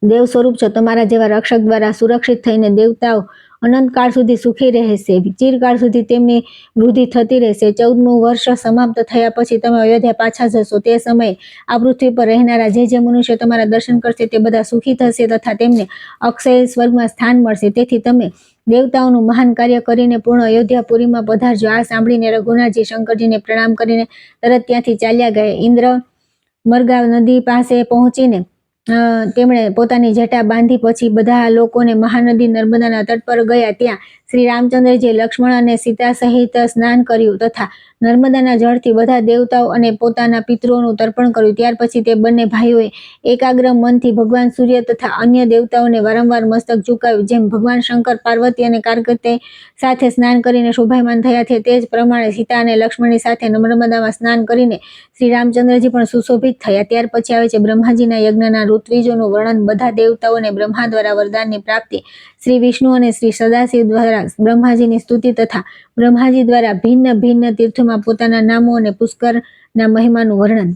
દેવ સ્વરૂપ છો. તમારા જેવા રક્ષક દ્વારા સુરક્ષિત થઈને દેવતાઓ અનંતકાળ સુધી સુખી રહેશે, ચિરકાળ સુધી તેમની વૃદ્ધિ થતી રહેશે. 14મું વર્ષ સમાપ્ત થયા પછી તમે અયોધ્યા પાછા જશો. તે સમયે આ પૃથ્વી પર રહેનારા જે મનુષ્ય તમારા દર્શન કરશે તે બધા સુખી થશે તથા તેમને અક્ષય સ્વર્ગમાં સ્થાન મળશે. તેથી તમે દેવતાઓનું મહાન કાર્ય કરીને પૂર્ણ અયોધ્યાપુરીમાં પધારજો. આ સાંભળીને રઘુનાથજી શંકરજીને પ્રણામ કરીને તરત ત્યાંથી ચાલ્યા ગયા. ઇન્દ્ર મરગા નદી પાસે પહોંચીને તેમણે પોતાની જટા બાંધી પછી બધા લોકોને મહાનદી નર્મદાના તટ પર ગયા. ત્યાં શ્રી રામચંદ્રજીએ લક્ષ્મણ અને સીતા સહિત સ્નાન કર્યું તથા નર્મદાના જળથી બધા દેવતાઓ અને પોતાના પિતૃઓનું તર્પણ કર્યું. ત્યાર પછી તે બંને ભાઈઓએ એકાગ્ર મનથી ભગવાન સૂર્ય તથા અન્ય દેવતાઓને વારંવાર મસ્તક ઝુકાવ્યું. જેમ ભગવાન શંકર પાર્વતી અને કાર્તિકેય સાથે સ્નાન કરીને શોભાયમાન થયા છે, તે જ પ્રમાણે સીતા અને લક્ષ્મણની સાથે નર્મદામાં સ્નાન કરીને શ્રી રામચંદ્રજી પણ સુશોભિત થયા. ત્યાર પછી આવે છે બ્રહ્માજીના યજ્ઞના ઋત્વિજોનું વર્ણન. બધા દેવતાઓને બ્રહ્મા દ્વારા વરદાનની પ્રાપ્તિ, શ્રી વિષ્ણુ અને શ્રી સદાશિવ દ્વારા બ્રહ્માજીની સ્તુતિ તથા બ્રહ્માજી દ્વારા ભિન્ન ભિન્ન તીર્થોમાં પોતાના નામો અને પુષ્કરના મહિમાનું વર્ણન.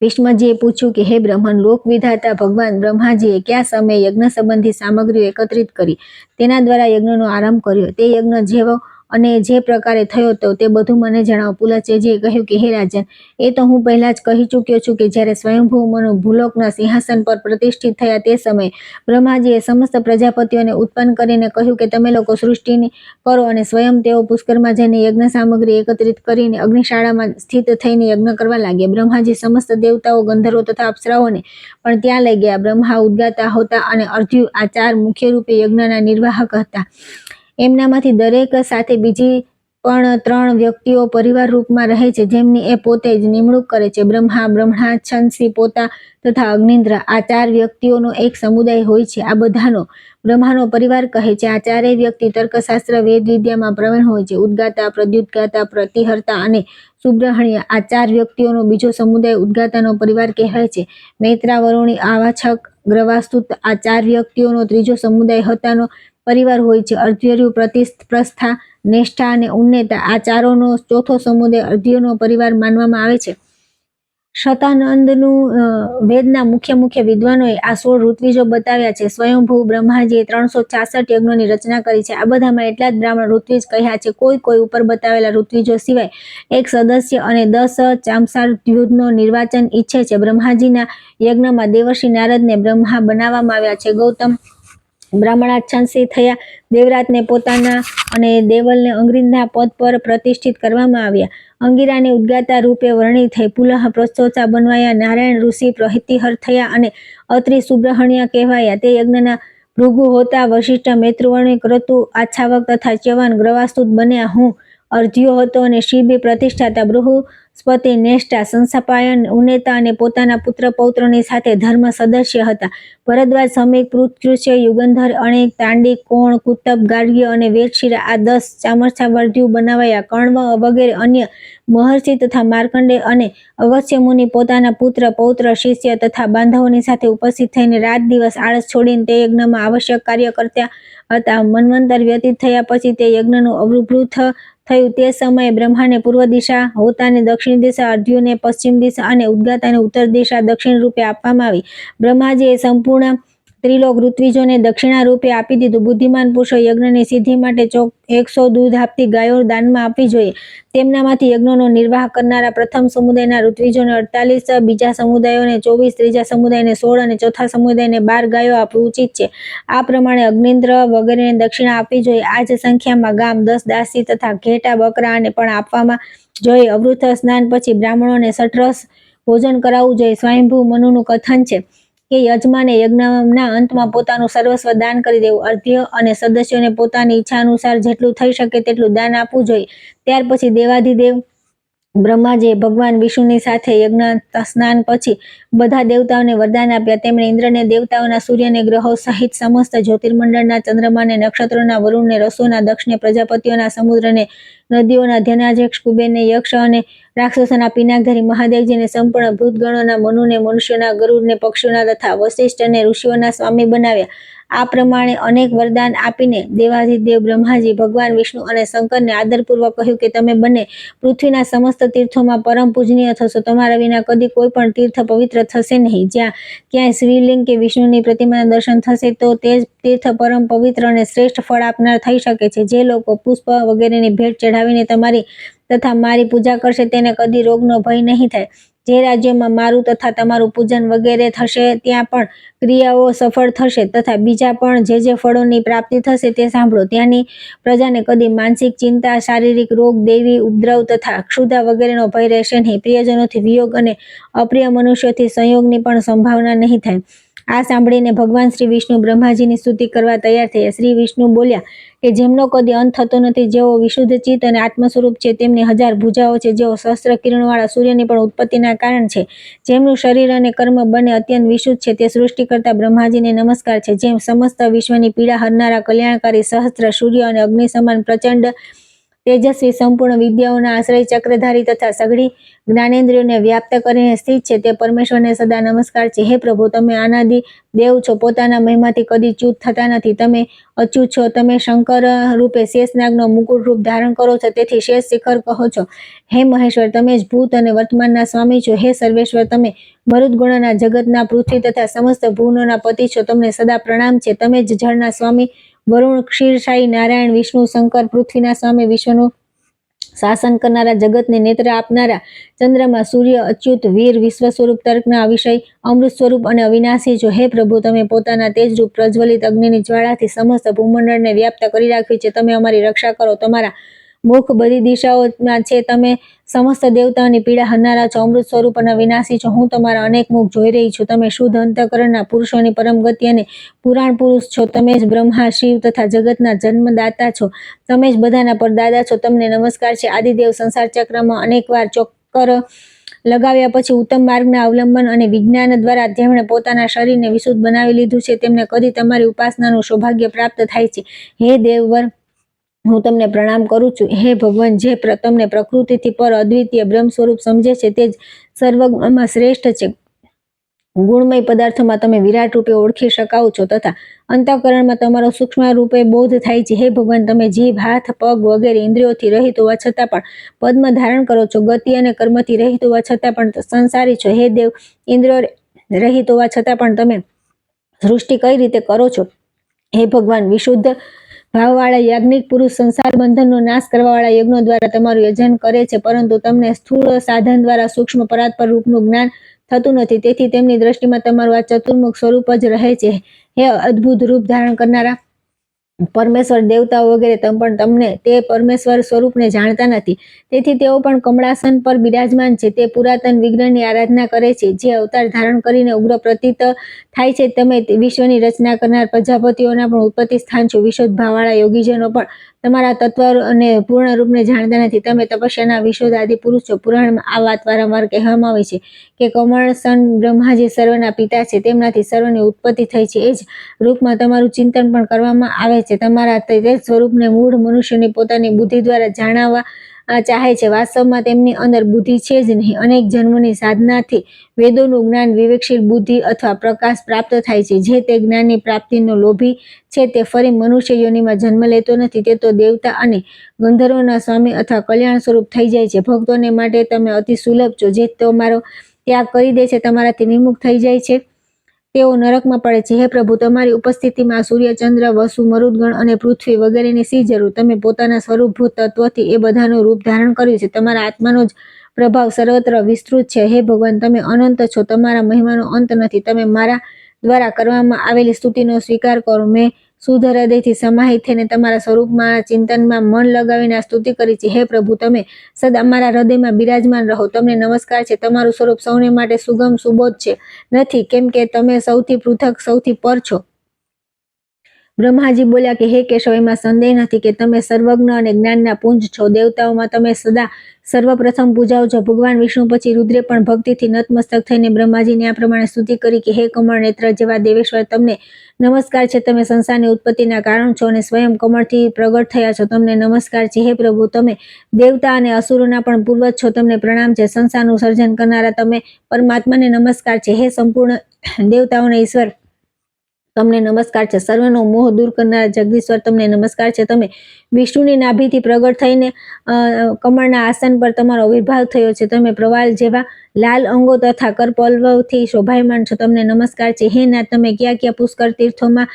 ભીષ્મજીએ પૂછ્યું કે હે બ્રહ્મન, લોક વિધાતા ભગવાન બ્રહ્માજીએ કયા સમયે યજ્ઞ સંબંધી સામગ્રીઓ એકત્રિત કરી તેના દ્વારા યજ્ઞનો આરંભ કર્યો? તે યજ્ઞ જેવો અને જે પ્રકારે થયો તો તે બધું મને જણાવો. પુલચેજીએ કહ્યું કે હે રાજન, એ તો હું પહેલા જ કહી ચૂક્યો છું કે જ્યારે સ્વયંભૂ મનુ ભૂલોકના સિંહાસન પર પ્રતિષ્ઠિત થયા તે સમયે બ્રહ્માજીએ સમસ્ત પ્રજાપતિઓને ઉત્પન્ન કરીને કહ્યું કે તમે લોકો સૃષ્ટિની કરો, અને સ્વયં તેઓ પુષ્કરમાં જઈને યજ્ઞ સામગ્રી એકત્રિત કરીને અગ્નિશાળામાં સ્થિત થઈને યજ્ઞ કરવા લાગ્યા. બ્રહ્માજી સમસ્ત દેવતાઓ, ગંધર્વો તથા અપ્સરાઓને પણ ત્યાં લઈ ગયા. બ્રહ્મા, ઉદ્ગાતા, હોતા અને અર્ધ્યુ આ ચાર મુખ્ય રૂપે યજ્ઞના નિર્વાહક હતા. એમનામાંથી દરેક સાથે બીજી પણ 3 વ્યક્તિઓ પરિવાર રૂપમાં રહે છે, જેમની એ પોતે જ નિમણૂક કરે છે. બ્રહ્મા, બ્રહ્માચ્છન્સી, પોતા તથા અગ્નિન્દ્ર આ 4 વ્યક્તિઓનો એક સમુદાય હોય છે. આ બધાનો બ્રહ્માનો પરિવાર કહે છે. આ ચારેય વ્યક્તિ તર્કશાસ્ત્ર, વેદ વિદ્યામાં પ્રવીણ હોય છે. ઉદ્ગાતા, પ્રદ્યુત્ગાતા, પ્રતિહર્તા અને સુબ્રહ્મણ્ય આ 4 વ્યક્તિઓનો બીજો સમુદાય ઉદ્ગાતાનો પરિવાર કહેવાય છે. મૈત્રા, વરુણી, આવાછક, ગ્રવાસ્તુત આ 4 વ્યક્તિઓનો ત્રીજો સમુદાય હતાનો પરિવાર હોય છે. અર્ધ્યરુ, પ્રસ્થા, નેષ્ઠા અને ઉન્નેતા આ ચારોનો ચોથો સમુદાય અર્ધ્યોનો પરિવાર માનવામાં આવે છે. શતાનંદનું વેદના મુખ્ય વિદ્વાનોએ આ 16 ઋત્વિજો બતાવ્યા છે. સ્વયંભૂ બ્રહ્માજીએ 366 યજ્ઞોની રચના કરી છે. આ બધામાં એટલા જ બ્રાહ્મણ ઋત્વિજ કહ્યા છે. કોઈ ઉપર બતાવેલા ઋત્વિજો સિવાય એક સદસ્ય અને 10 ચામસાર્ધ્યુનો નિર્વાચન ઈચ્છે છે. બ્રહ્માજીના યજ્ઞમાં દેવર્ષિ નારદને બ્રહ્મા બનાવવામાં આવ્યા છે. ગૌતમ બ્રાહ્મણાચ્છન્સી થયા. દેવરાતને પોતાના અને દેવલને અંગ્રિધના પદ પર પ્રતિષ્ઠિત કરવામાં આવ્યા. અંગિરાને ઉદ્ગાતા રૂપે વર્ણિત થઈ. પુલહ પ્રસ્થોતા બનવાયા. નારાયણ ઋષિ પ્રતિહર થયા અને અત્રિ સુબ્રહ્મણ્ય કહેવાયા. તે યજ્ઞના ભૃગુ, હોતા, વશિષ્ઠ, મૈત્રવર્ણી, ક્રતુ, આચ્છાવક તથા ચ્યવન ગ્રવાસ્તુત બન્યા. હું અર્ધ્યો હતો અને શિબી પ્રતિષ્ઠાતા બૃહસ્પતિ નેષ્ટા સંસ્થાપાયન ઉનેતા અને પોતાના પુત્ર પૌત્રોની સાથે ધર્મ સદસ્ય હતા. ભરદ્વાજ સમીક પૃથૃષ્ય યુગંધર અણિક તાંડિક કોણ કુતબ ગાર્ગ્ય અને વેદશિરા આ 10 ચામર્થાવર્ધ્યુ બનાવાયા. કર્ણવ વગેરે અન્ય મહર્ષિ તથા માર્કંડે અને અગસ્ત્ય મુનિ પોતાના પુત્ર પૌત્ર શિષ્ય તથા બાંધવોની સાથે ઉપસ્થિત થઈને રાત દિવસ આળસ છોડીને તે યજ્ઞમાં આવશ્યક કાર્ય કરતા હતા. મન્વંતર વ્યતીત થયા પછી તે યજ્ઞનું અવભૃત થયું. તે સમયે બ્રહ્માને પૂર્વ દિશા, હોતાને દક્ષિણ દિશા, અર્ધ્યુને પશ્ચિમ દિશા અને ઉદ્ગાતાને ઉત્તર દિશા દક્ષિણ રૂપે આપવામાં આવી. બ્રહ્માજીએ સંપૂર્ણ ત્રિલોક ઋત્વિજોને દક્ષિણા રૂપે આપી દીધું. બુદ્ધિમાન પુરુષો યજ્ઞની સિદ્ધિ માટે 100 દૂધ આપતી ગાયો દાનમાં આપવી જોઈએ. તેમનામાંથી યજ્ઞનો નિર્વાહ કરનારા પ્રથમ સમુદાયના ઋત્વિજોને 48, બીજા સમુદાયોને 24, ત્રીજા સમુદાયને 16 અને ચોથા સમુદાયને 12 ગાયો આપવી ઉચિત છે. આ પ્રમાણે અગ્નિન્દ્ર વગેરેને દક્ષિણા આપવી જોઈએ. આ જ સંખ્યામાં ગામ, 10 દાસી તથા ઘેટા બકરાને પણ આપવામાં જોઈએ. અવૃત સ્નાન પછી બ્રાહ્મણોને સઠરસ ભોજન કરાવવું જોઈએ. સ્વયંભૂ મનુનું કથન છે કે યજમાને યજ્ઞના અંતમાં પોતાનું સર્વસ્વ દાન કરી દેવું. અર્ધ્ય અને સદસ્યોને પોતાની ઈચ્છા અનુસાર જેટલું થઈ શકે તેટલું દાન આપવું જોઈએ. ત્યાર પછી દેવાધિદેવ બ્રહ્માજીએ ભગવાન વિષ્ણુની સાથે યજ્ઞ સ્નાન પછી બધા દેવતાઓને વરદાન આપ્યા. તેમણે ઇન્દ્રને, દેવતાઓના, સૂર્યને, ગ્રહો સહિત સમસ્ત જ્યોતિર્મંડળના, ચંદ્રમાને, નક્ષત્રોના, વરુણને, રસોના, દક્ષને, પ્રજાપતિઓના, સમુદ્રને, નદીઓના, ધનાધ્યક્ષ કુબેરને, યક્ષ અને રાક્ષસોના, પિનાકધારી મહાદેવજીને, સંપૂર્ણ ભૂતગણોના, મનુને, મનુષ્યોના, ગરુડને, પક્ષીઓના તથા વશિષ્ઠને ઋષિઓના સ્વામી બનાવ્યા. આ પ્રમાણે અનેક વરદાન આપીને દેવાધિદેવ બ્રહ્માજી ભગવાન વિષ્ણુ અને શંકરને આદરપૂર્વક કહ્યું કે તમે બંને પૃથ્વીના સમસ્ત તીર્થોમાં પરમ પૂજનીય થશો. તમારા વિના કદી કોઈ પણ તીર્થ પવિત્ર થશે નહીં. જ્યાં ક્યાંય શ્રીલિંગ કે વિષ્ણુની પ્રતિમાના દર્શન થશે તો તે જ તીર્થ પરમ પવિત્ર અને શ્રેષ્ઠ ફળ આપનાર થઈ શકે છે. જે લોકો પુષ્પ વગેરેની ભેટ ચઢાવીને તમારી તથા મારી પૂજા કરશે તેને કદી રોગનો ભય નહીં થાય. જે રાજ્યોમાં મારું તથા તમારું પૂજન વગેરે થશે ત્યાં પણ ક્રિયાઓ સફળ થશે તથા બીજા પણ જે ફળોની પ્રાપ્તિ થશે તે સાંભળો. ત્યાંની પ્રજાને કદી માનસિક ચિંતા, શારીરિક રોગ, દૈવી ઉપદ્રવ તથા ક્ષુધા વગેરેનો ભય રહેશે નહીં. પ્રિયજનોથી વિયોગ અને અપ્રિય મનુષ્યોથી સંયોગની પણ સંભાવના નહીં થાય. આ સાંભળીને ભગવાન શ્રી વિષ્ણુ બ્રહ્માજીની સ્તુતિ કરવા તૈયાર થયા. શ્રી વિષ્ણુ બોલ્યા કે જેમનો કદી અંત થતો નથી, જેઓ વિશુદ્ધ ચિત્ત અને આત્મ સ્વરૂપ છે, તેમની 1000 ભુજાઓ છે, જેઓ સહસ્ત્ર કિરણવાળા સૂર્યની પણ ઉત્પત્તિના કારણ છે, જેમનું શરીર અને કર્મ બંને અત્યંત વિશુદ્ધ છે, તે સૃષ્ટિ કરતા બ્રહ્માજીને નમસ્કાર છે. જેમ સમસ્ત વિશ્વની પીડા હરનારા કલ્યાણકારી સહસ્ત્ર સૂર્ય અને અગ્નિ સમાન પ્રચંડ તેજસ્વી સંપૂર્ણ વિદ્યાઓના આશ્રય ચક્રધારી તથા સઘળી જ્ઞાનેન્દ્રિયોને વ્યાપ્ત કરીને સ્થિત છે તે પરમેશ્વરને સદા નમસ્કાર છે. હે પ્રભુ, તમે અનાદિ દેવ છો, પોતાના મહિમાથી કદી ચ્યુત થતા નથી. તમે અચ્યુત છો. તમે શંકર રૂપે શેષનાગનો મુકુટ રૂપ ધારણ કરો છો, તેથી શેષ શિખર કહો છો. હે મહેશ્વર, તમે જ ભૂત અને વર્તમાનના સ્વામી છો. હે સર્વેશ્વર, તમે મરુદગુણોના, જગતના, પૃથ્વી તથા સમસ્ત ભુવનોના પતિ છો. તમને સદા પ્રણામ છે. તમે જ જળના સ્વામી વરુણ, ક્ષીરસાઈ, નારાયણ, વિષ્ણુ, શંકર, પૃથ્વીના સ્વામી, વિશ્વનું શાસન કરનારા, જગતને નેત્ર આપનારા, ચંદ્રમાં, સૂર્ય, અચ્યુત, વીર, વિશ્વ સ્વરૂપ, તર્કના અવિષય, અમૃત સ્વરૂપ અને અવિનાશી છો. હે પ્રભુ, તમે પોતાના તેજરૂપ પ્રજ્વલિત અગ્નિની જ્વાળાથી સમસ્ત ભૂમંડળને વ્યાપ્ત કરી રાખ્યું છે. તમે અમારી રક્ષા કરો. તમારા મુખ બધી દિશાઓમાં છે. તમે સમસ્ત દેવતાઓની પીડા હરનારા છો. અમૃત સ્વરૂપ અને વિનાશી છો. હું તમારા અનેક મુખ જોઈ રહી છું. તમે શુદ્ધ અંતઃકરણના, પુરુષોની પરમ ગતિ અને પુરાણ પુરુષ છો. તમે જ બ્રહ્મા, શિવ તથા જગતના જન્મદાતા છો. તમે જ બધાના પરદાદા છો. તમને નમસ્કાર છે. આદિદેવ સંસાર ચક્રમાં અનેકવાર ચોક્કર લગાવ્યા પછી ઉત્તમ માર્ગના અવલંબન અને વિજ્ઞાન દ્વારા જેમણે પોતાના શરીરને વિશુદ્ધ બનાવી લીધું છે તેમને કદી તમારી ઉપાસનાનું સૌભાગ્ય પ્રાપ્ત થાય છે. હે દેવવર, હું તમને પ્રણામ કરું છું. હે ભગવાન, જે તમને પ્રકૃતિથી પર અદ્વિતીય બ્રહ્મ સ્વરૂપ સમજે છે તે જ સર્વગુણમાં શ્રેષ્ઠ છે. ગુણમય પદાર્થોમાં તમે વિરાટ રૂપે ઓળખી શકાવ છો તથા અંતઃકરણમાં તમારો સૂક્ષ્મ રૂપે બોધ થાય છે. હે ભગવાન, તમે જીભ, હાથ, પગ વગેરે ઇન્દ્રિયોથી રહિત હોવા છતાં પણ પદ્મ ધારણ કરો છો. ગતિ અને કર્મથી રહિત હોવા છતાં પણ સંસારી છો. હે દેવ, ઇન્દ્રિયો રહિત હોવા છતાં પણ તમે સૃષ્ટિ કઈ રીતે કરો છો? હે ભગવાન, વિશુદ્ધ ભાવવાળા યાજ્ઞિક પુરુષ સંસાર બંધનનો નાશ કરવાવાળા યજ્ઞો દ્વારા તમારું યજન કરે છે, પરંતુ તમને સ્થૂળ સાધન દ્વારા સૂક્ષ્મ પરાત્પર રૂપનું જ્ઞાન થતું નથી. તેથી તેમની દ્રષ્ટિમાં તમારું આ ચતુર્મુખ સ્વરૂપ જ રહે છે. હે અદ્ભુત રૂપ ધારણ કરનારા પરમેશ્વર, દેવતાઓ વગેરે પણ તમને તે પરમેશ્વર સ્વરૂપને જાણતા નથી. તેથી તેઓ પણ કમળાસન પર બિરાજમાન છે. તે પુરાતન વિગ્રહની આરાધના કરે છે, જે અવતાર ધારણ કરીને ઉગ્ર પ્રતીત થાય છે. તમે વિશ્વની રચના કરનાર પ્રજાપતિઓના પણ ઉત્પત્તિ સ્થાન છો. વિશુદ્ધ ભાવવાળા યોગીજનો પણ તમારા તત્વ અને પૂર્ણ રૂપને જાણતા નથી. તમે તપસ્યાના વિશોધ આદિ પુરુષ છો. પુરાણમાં આ વાત વારંવાર કહેવામાં આવી છે કે કમળસન બ્રહ્માજી સર્વના પિતા છે. તેમનાથી સર્વની ઉત્પત્તિ થઈ છે. એ જ રૂપમાં તમારું ચિંતન પણ કરવામાં આવે છે. તમારા તે જ સ્વરૂપને મૂળ મનુષ્યની પોતાની બુદ્ધિ દ્વારા જાણવા ચાહે છે. વાસ્તવમાં તેમની અંદર બુદ્ધિ છે જ નહીં. અનેક જન્મોની સાધનાથી વેદોનું જ્ઞાન વિવેકશીલ બુદ્ધિ અથવા પ્રકાશ પ્રાપ્ત થાય છે. જે તે જ્ઞાનની પ્રાપ્તિનો લોભી છે તે ફરી મનુષ્ય યોનિમાં જન્મ લેતો નથી. તે તો દેવતા અને ગંધર્વોના સ્વામી અથવા કલ્યાણ સ્વરૂપ થઈ જાય છે. ભક્તોને માટે તમે અતિ સુલભ છો. જે તમારો ત્યાગ કરી દે છે, તમારાથી વિમુખ થઈ જાય છે, તેઓ નરકમાં પડે છે. હે પ્રભુ, તમારી ઉપસ્થિતિમાં સૂર્ય, ચંદ્ર, વસુ, મરુદગણ અને પૃથ્વી વગેરેની શી જરૂર? તમે પોતાના સ્વરૂપભૂત તત્વથી એ બધાનું રૂપ ધારણ કર્યું છે. તમારા આત્માનો જ પ્રભાવ સર્વત્ર વિસ્તૃત છે. હે ભગવાન, તમે અનંત છો. તમારા મહિમાનો અંત નથી. તમે મારા દ્વારા કરવામાં આવેલી સ્તુતિનો સ્વીકાર કરો. મેં શુદ્ધ હૃદયથી સમાહિત થઈને તમારા સ્વરૂપમાં ચિંતનમાં મન લગાવીને આ સ્તુતિ કરી છે. હે પ્રભુ, તમે સદા અમારા હૃદયમાં બિરાજમાન રહો. તમને નમસ્કાર છે. તમારું સ્વરૂપ સૌને માટે સુગમ સુબોધ છે નથી, કેમ કે તમે સૌથી પૃથક, સૌથી પર છો. બ્રહ્માજી બોલ્યા કે હે કેશવ, એમાં સંદેહ નથી કે તમે સર્વજ્ઞ અને જ્ઞાનના પુંજ છો. દેવતાઓમાં તમે સદા સર્વપ્રથમ પૂજાઓ છો. ભગવાન વિષ્ણુ પછી રુદ્રે પણ ભક્તિથી નતમસ્તક થઈને બ્રહ્માજીને આ પ્રમાણે સ્તુતિ કરી કે હે કમળ નેત્ર જેવા દેવેશ્વર, તમને નમસ્કાર છે. તમે સંસારની ઉત્પત્તિના કારણ છો અને સ્વયં કમળથી પ્રગટ થયા છો. તમને નમસ્કાર છે. હે પ્રભુ, તમે દેવતા અને અસુરોના પણ પૂર્વજ છો. તમને પ્રણામ છે. સંસારનું સર્જન કરનારા તમે પરમાત્માને નમસ્કાર છે. હે સંપૂર્ણ દેવતાઓના ઈશ્વર, તમને નમસ્કાર છે. સર્વનો મોહ દૂર કરનારા જગદીશ્વર, તમને નમસ્કાર છે. તમે વિષ્ણુની નાભીથી પ્રગટ થઈને કમળના આસન પર તમારો આવિર્ભાવ થયો છે. તમે પ્રવાલ જેવા લાલ અંગો તથા કરપલ્લવથી શોભાયમાન છો. તમને નમસ્કાર છે. હે નાથ, તમે ક્યાં ક્યાં પુષ્કર તીર્થોમાં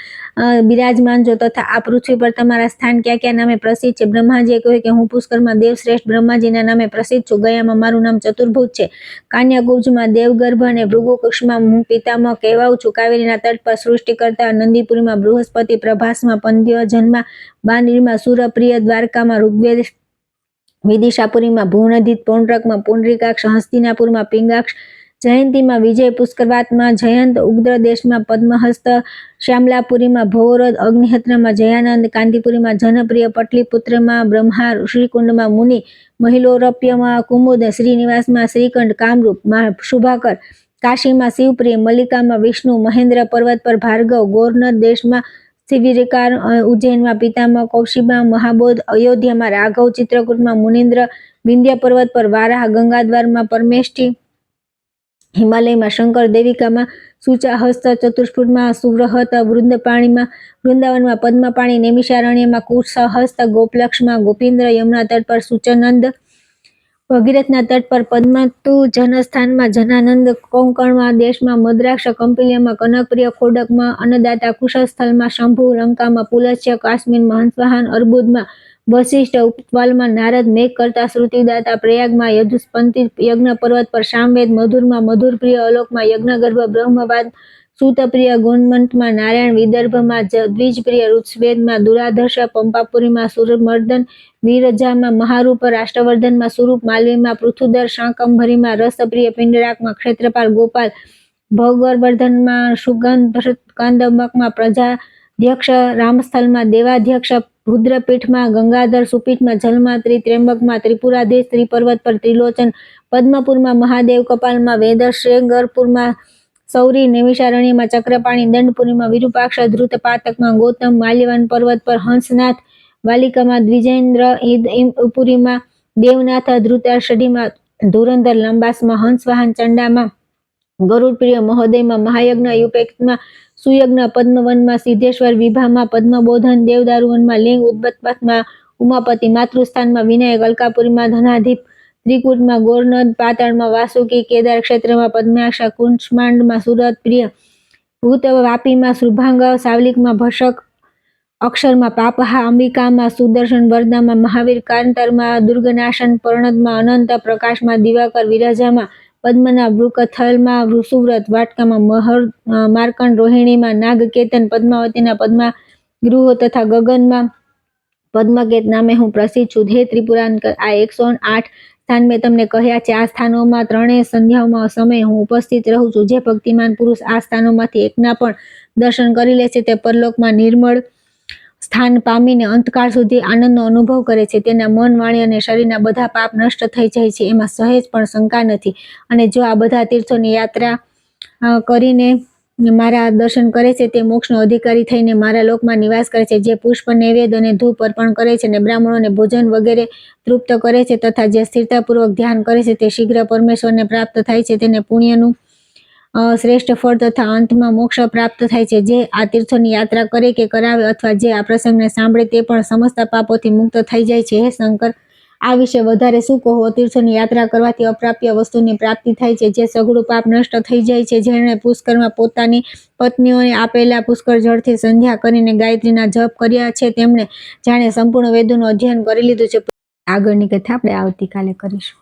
બિરાજમાન છો તથા આ પૃથ્વી પર તમારા સ્થાન ક્યાં ક્યાં નામે પ્રસિદ્ધ છે? બ્રહ્માજીએ કહ્યું કે હું પુષ્કરમાં દેવશ્રેષ્ઠ બ્રહ્માજીના નામે પ્રસિદ્ધ છું. ગયામાં મારું નામ ચતુર્ભુજ છે. કાન્યાકુબ્જમાં દેવગર્ભ અને ભૃગુકુક્ષમાં હું પિતામહ કહેવાઉં છું. કાવેરીના તટ પર સૃષ્ટિ કરતા નંદીપુરીમાં બૃહસ્પતિ, પ્રભાસમાં પંદ્યજનમાં બાનરીમાં સુરપ્રિય, દ્વારકામાં ઋગ્વેદ, વિદિશાપુરીમાં ભુવનદિત, પૌંડ્રકમાં પુંડરીકાક્ષ, હસ્તિનાપુરમાં પિંગાક્ષ, જયંતીમાં વિજય, પુષ્કરવાતમાં જયંત, ઉગ્ર દેશમાં પદ્મહસ્ત, શ્યામલાપુરીમાં ભવોરધ, અગ્નિહત્રમાં જયાનંદ, કાંતિપુરીમાં જનપ્રિય, પટલીપુત્રમાં બ્રહ્મા, શ્રીકુંડમાં મુનિ, મહિલોરપ્યમાં કુમુદ, શ્રીનિવાસમાં શ્રીકંઠ, કામરૂપમાં શુભાકર, કાશીમાં શિવપ્રિય, મલ્લિકામાં વિષ્ણુ, મહેન્દ્ર પર્વત પર ભાર્ગવ, ગોર્નદ દેશમાં શિવિરિકાર, ઉજ્જૈનમાં પિતામહ, કૌશિકમાં મહાબોધ, અયોધ્યામાં રાઘવ, ચિત્રકૂટમાં મુનિન્દ્ર, વિંધ્ય પર્વત પર વારાહ, ગંગાદ્વારમાં પરમેષ્ઠી, હિમાલયમાં શંકર, દેવિકામાં સૂચાહસ્ત, ચતુષ્ફૂટમાં સુવ્રહત, વૃંદપાણીમાં વૃંદાવનમાં પદ્મપાણી, નૈમિષારણ્યમાં કુશહસ્ત, ગોપલક્ષમાં ગોપીન્દ્ર, યમુના તટ પર સુચનંદ, ભગીરથના તટ પર પદ્મતુ, જનસ્થાનમાં જનાનંદ, કોંકણમાં દેશમાં મદ્રાક્ષ, કંપિલ્યમાં કનકપ્રિય, ખોડકમાં અન્નદાતા, કુશસ્થલમાં શંભુ, લંકામાં પુલસ્ત્ય, કાશ્મીરમાં હંસવાહન, અર્બુદમાં વસિષ્ઠ, ઉપવાલમાં નારદ, મેઘ કરતા શ્રુતિદાતા, પ્રયાગમાં યદુસ્પંતિ, યજ્ઞ પર્વત પર સામવેદ, મધુરમાં મધુરપ્રિય, અલોકમાં યજ્ઞગર્ભ, બ્રહ્મવાદ, સૂતપ્રિય, ગોન્મંતમાં નારાયણ, વિદર્ભમાં દ્વિજપ્રિય, ઋત્સ્વેદમાં દુરાધર્ષ, પંપાપુરીમાં સુરમર્દન, વિરજામાં મહારૂપ, રાષ્ટ્રવર્ધનમાં સુરૂપ, માલવીમાં પૃથુદર, શાકંભરીમાં રસપ્રિય, પિંડરાકમાં ક્ષેત્રપાલ, ગોપાલ, ભગવર્ધનમાં સુગંધ, કાંદમકમાં પ્રજાધ્યક્ષ, રામસ્થલમાં દેવાધ્યક્ષ, રુદ્રપીઠમાં ગંગાધર, સુપીઠમાં જલમાત્રી, ત્ર્યંબકમાં ત્રિપુરાધીશ, ત્રિપર્વત પર ત્રિલોચન, પદ્મપુરમાં મહાદેવ, કપાલમાં વેદશૃંગરપુરમાં સૌરી, નૈમિષારણ્યમાં ચક્રપાણી, દંડપુરીમાં વિરૂપાક્ષ, ધૃતપાતકમાં ગૌતમ, માલ્યવાન પર્વત પર હંસનાથ, વાલિકામાં દ્વિજેન્દ્ર, પુરીમાં દેવનાથ, ધૃતાષઢીમાં ધુરંધર, લંબાસમાં હંસવાહન, ચંડામાં ગરુડપ્રિય, મહોદયમાં મહાયજ્ઞ, યુપેક્તમાં સુયજ્ઞ, પદ્મવનમાં સિદ્ધેશ્વર, વિભામાં પદ્મબોધન, દેવદારુવનમાં લિંગ, ઉદ્બતપથમાં ઉમાપતિ, માતૃસ્થાનમાં વિનાયક, અલકાપુરીમાં ધનાધિપ, ત્રિકૂટમાં ગોર્નદ, પાતાળમાં વાસુકી, કેદાર ક્ષેત્રમાં પદ્માક્ષ, કુંચમાંડમાં સુરત પ્રિય, ભૂત વાપીમાં શુભાંગ, સાવલિકમાં ભષક, અક્ષરમાં પાપહા, અંબિકામાં સુદર્શન, વરદામાં મહાવીર, કાંતરમાં દુર્ગનાશન, પર્ણદમાં અનંત, પ્રકાશમાં દિવાકર, વિરજામાં પદ્મના વૃકથલમાં સુવ્રત, વાટકામાં માર્કંડ, રોહિણીમાં નાગકેતન, પદ્માવતીના પદ્માગૃહો તથા ગગનમાં પદ્મકેત નામે હું પ્રસિદ્ધ છું. હે ત્રિપુરાંતક, આ 108 સ્થાન મેં તમને કહ્યા છે. આ સ્થાનોમાં ત્રણેય સંધ્યાઓમાં સમયે હું ઉપસ્થિત રહું છું. જે ભક્તિમાન પુરુષ આ સ્થાનોમાંથી એકના પણ દર્શન કરી લે છે તે પરલોકમાં નિર્મળ સ્થાન પામીને અંતકાળ સુધી આનંદનો અનુભવ કરે છે. તેના મન, વાણી અને શરીરના બધા પાપ નષ્ટ થઈ જાય છે, એમાં સહેજ પણ શંકા નથી. અને જો આ બધા તીર્થોની યાત્રા કરીને મારા દર્શન કરે છે તે મોક્ષનો અધિકારી થઈને મારા લોકમાં નિવાસ કરે છે. જે પુષ્પ, નૈવેદ્ય અને ધૂપ અર્પણ કરે છે અને બ્રાહ્મણોને ભોજન વગેરે તૃપ્ત કરે છે તથા જે સ્થિરતાપૂર્વક ધ્યાન કરે છે તે શીઘ્ર પરમેશ્વરને પ્રાપ્ત થાય છે. તેને પુણ્યનું શ્રેષ્ઠ ફળ તથા અંતમાં મોક્ષ પ્રાપ્ત થાય છે. જે આ તીર્થોની યાત્રા કરે કે કરાવે અથવા જે આ પ્રસંગને સાંભળે તે પણ સમસ્ત પાપોથી મુક્ત થઈ જાય છે. હે શંકર, આ વિશે વધારે શું કહો? તીર્થોની યાત્રા કરવાથી અપ્રાપ્ય વસ્તુની પ્રાપ્તિ થાય છે. જે સઘળું પાપ નષ્ટ થઈ જાય છે. જેણે પુષ્કરમાં પોતાની પત્નીઓને આપેલા પુષ્કળ જળથી સંધ્યા કરીને ગાયત્રીના જપ કર્યા છે તેમણે જાણે સંપૂર્ણ વેદોનું અધ્યયન કરી લીધું છે. આગળની કથા આપણે આવતીકાલે કરીશું.